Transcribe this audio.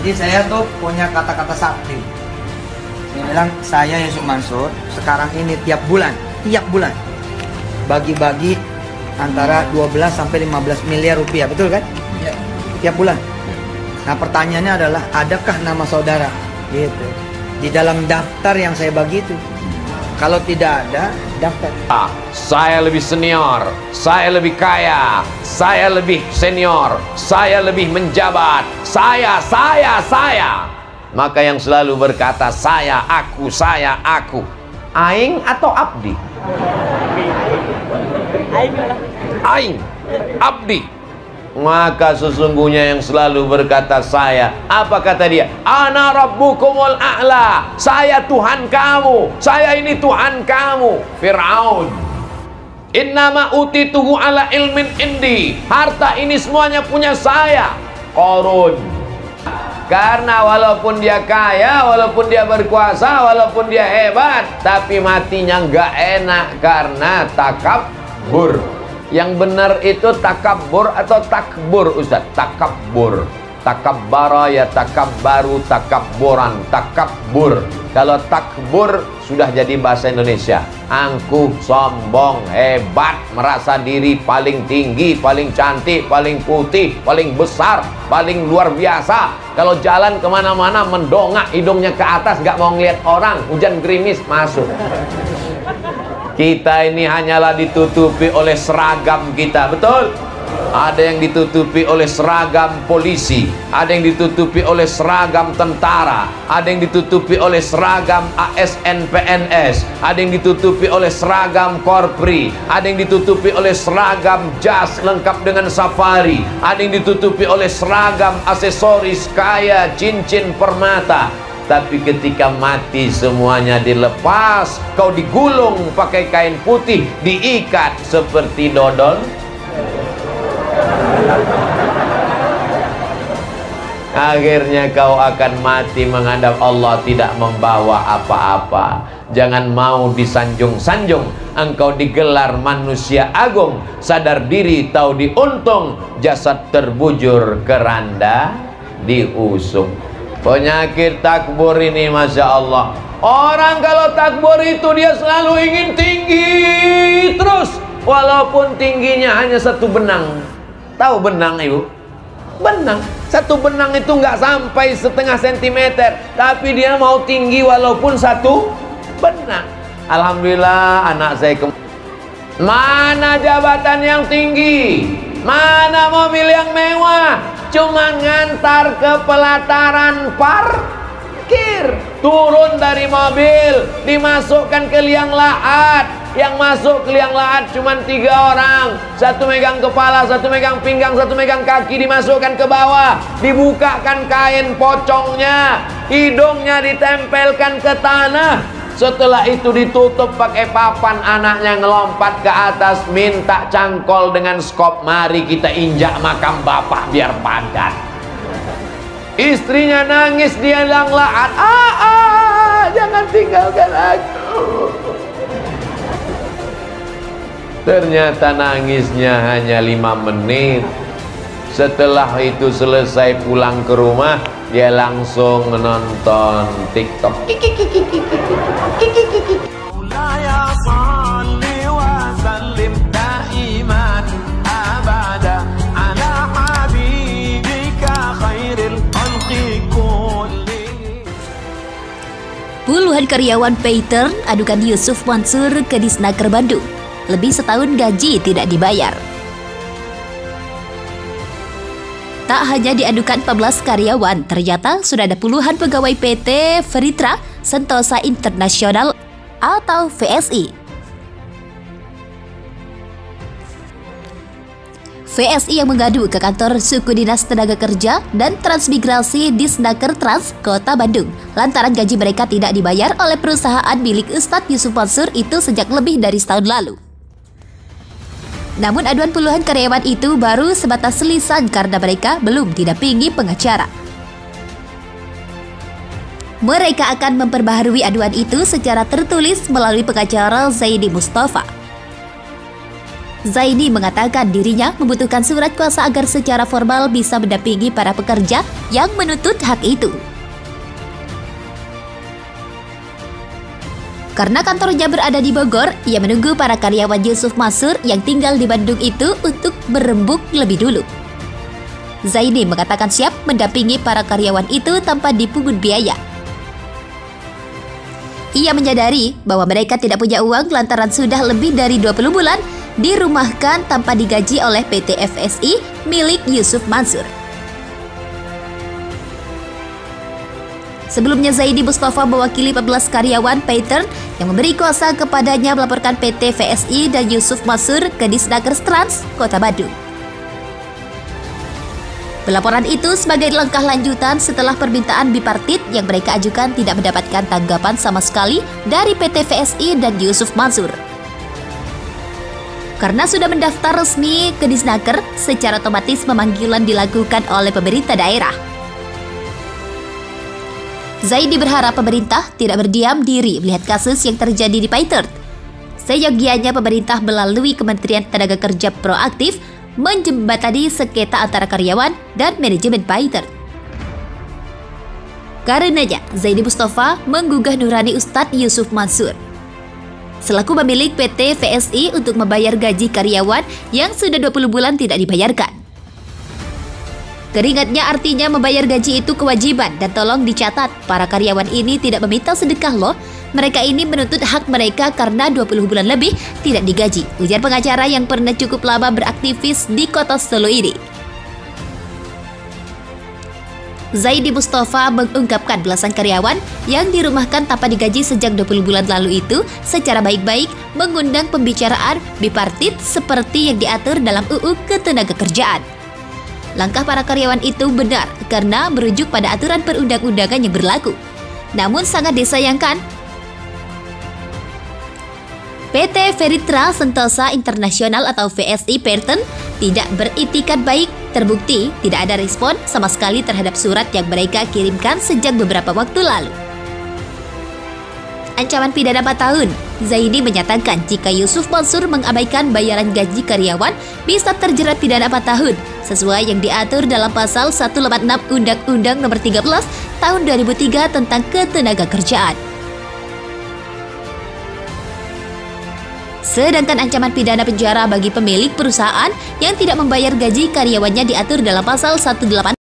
Jadi saya tuh punya kata-kata sakti. Saya bilang, saya Yusuf Mansur sekarang ini tiap bulan bagi-bagi antara 12 sampai 15 miliar rupiah, betul kan? Ya. Tiap bulan. Nah pertanyaannya adalah, adakah nama saudara? Gitu. Di dalam daftar yang saya bagi itu. Kalau tidak ada, daftar. Saya lebih senior, saya lebih kaya, saya lebih senior, saya lebih menjabat, saya. Maka yang selalu berkata saya, aku, aing atau abdi? Aing, abdi. Maka sesungguhnya yang selalu berkata saya, apa kata dia? Ana rabbukumul a'la, saya Tuhan kamu, saya ini Tuhan kamu. Fir'aun, innama utituhu ala ilmin indi, harta ini semuanya punya saya. Qarun, karena walaupun dia kaya, walaupun dia berkuasa, walaupun dia hebat, tapi matinya nggak enak karena takabur. Yang benar itu takabur atau takbur, Ustaz? Takabur. Takabbara ya takabbaru, takabburan, takabur. Kalau takbur sudah jadi bahasa Indonesia. Angkuh, sombong, hebat, merasa diri paling tinggi, paling cantik, paling putih, paling besar, paling luar biasa. Kalau jalan kemana-mana mendongak hidungnya ke atas, nggak mau ngeliat orang. Hujan gerimis masuk. Kita ini hanyalah ditutupi oleh seragam kita, betul? Ada yang ditutupi oleh seragam polisi, ada yang ditutupi oleh seragam tentara, ada yang ditutupi oleh seragam ASN PNS, ada yang ditutupi oleh seragam korpri, ada yang ditutupi oleh seragam jas lengkap dengan safari, ada yang ditutupi oleh seragam aksesoris kaya cincin permata. Tapi ketika mati semuanya dilepas, kau digulung pakai kain putih, diikat seperti dodol. Akhirnya kau akan mati menghadap Allah tidak membawa apa-apa. Jangan mau disanjung-sanjung. Engkau digelar manusia agung, sadar diri tahu diuntung, jasad terbujur keranda diusung. Penyakit takbur ini, Masya Allah. Orang kalau takbur itu dia selalu ingin tinggi terus, walaupun tingginya hanya satu benang. Tahu benang, Ibu? Benang. Satu benang itu nggak sampai setengah sentimeter, tapi dia mau tinggi walaupun satu benang. Alhamdulillah anak saya mana jabatan yang tinggi, mana mobil yang mewah, cuma ngantar ke pelataran parkir, turun dari mobil, dimasukkan ke liang lahat. Yang masuk ke liang lahat cuma 3 orang, satu megang kepala, satu megang pinggang, satu megang kaki, dimasukkan ke bawah, dibukakan kain pocongnya, hidungnya ditempelkan ke tanah. Setelah itu ditutup pakai papan, anaknya ngelompat ke atas minta cangkol dengan skop, mari kita injak makam bapak biar padat. Istrinya nangis di liang lahat, jangan tinggalkan aku. Ternyata nangisnya hanya 5 menit. Setelah itu selesai pulang ke rumah, dia langsung menonton TikTok. Puluhan karyawan Payturn adukan Yusuf Mansur ke Disnaker Bandung. Lebih setahun gaji tidak dibayar. Tak hanya diadukan 14 karyawan, ternyata sudah ada puluhan pegawai PT Veritra Sentosa Internasional atau VSI. VSI yang mengadu ke kantor Suku Dinas Tenaga Kerja dan Transmigrasi Disnaker Trans Kota Bandung lantaran gaji mereka tidak dibayar oleh perusahaan milik Ustadz Yusuf Mansur itu sejak lebih dari setahun lalu. Namun aduan puluhan karyawan itu baru sebatas lisan karena mereka belum didampingi pengacara. Mereka akan memperbaharui aduan itu secara tertulis melalui pengacara Zaidi Mustafa. Zaidi mengatakan dirinya membutuhkan surat kuasa agar secara formal bisa mendampingi para pekerja yang menuntut hak itu. Karena kantornya berada di Bogor, ia menunggu para karyawan Yusuf Mansur yang tinggal di Bandung itu untuk berembuk lebih dulu. Zaidi mengatakan siap mendampingi para karyawan itu tanpa dipungut biaya. Ia menyadari bahwa mereka tidak punya uang lantaran sudah lebih dari 20 bulan dirumahkan tanpa digaji oleh PT FSI milik Yusuf Mansur. Sebelumnya Zaidi Mustafa mewakili 14 karyawan Pattern yang memberi kuasa kepadanya melaporkan PT FSI dan Yusuf Mansur ke Disnaker Trans, Kota Bandung. Pelaporan itu sebagai langkah lanjutan setelah permintaan bipartit yang mereka ajukan tidak mendapatkan tanggapan sama sekali dari PT FSI dan Yusuf Mansur. Karena sudah mendaftar resmi ke Disnaker, secara otomatis pemanggilan dilakukan oleh pemerintah daerah. Zaidi berharap pemerintah tidak berdiam diri melihat kasus yang terjadi di Pattern. Seyogianya pemerintah melalui Kementerian Tenaga Kerja proaktif menjembatani sengketa antara karyawan dan manajemen Pattern. Karenanya, Zaidi Mustafa menggugah nurani Ustadz Yusuf Mansur selaku pemilik PT FSI untuk membayar gaji karyawan yang sudah 20 bulan tidak dibayarkan. Keringatnya artinya membayar gaji itu kewajiban dan tolong dicatat, para karyawan ini tidak meminta sedekah loh. Mereka ini menuntut hak mereka karena 20 bulan lebih tidak digaji, ujar pengacara yang pernah cukup lama beraktivis di kota Solo ini. Zaidi Mustafa mengungkapkan belasan karyawan yang dirumahkan tanpa digaji sejak 20 bulan lalu itu secara baik-baik mengundang pembicaraan bipartit seperti yang diatur dalam UU Ketenagakerjaan. Langkah para karyawan itu benar karena merujuk pada aturan perundang-undangan yang berlaku. Namun sangat disayangkan, PT Feritra Sentosa Internasional atau VSI Pattern tidak beritikat baik. Terbukti tidak ada respon sama sekali terhadap surat yang mereka kirimkan sejak beberapa waktu lalu. Ancaman pidana 4 tahun. Zaidi menyatakan jika Yusuf Mansur mengabaikan bayaran gaji karyawan bisa terjerat pidana 4 tahun sesuai yang diatur dalam pasal 186 Undang-Undang Nomor 13 Tahun 2003 tentang Ketenagakerjaan. Sedangkan ancaman pidana penjara bagi pemilik perusahaan yang tidak membayar gaji karyawannya diatur dalam pasal 188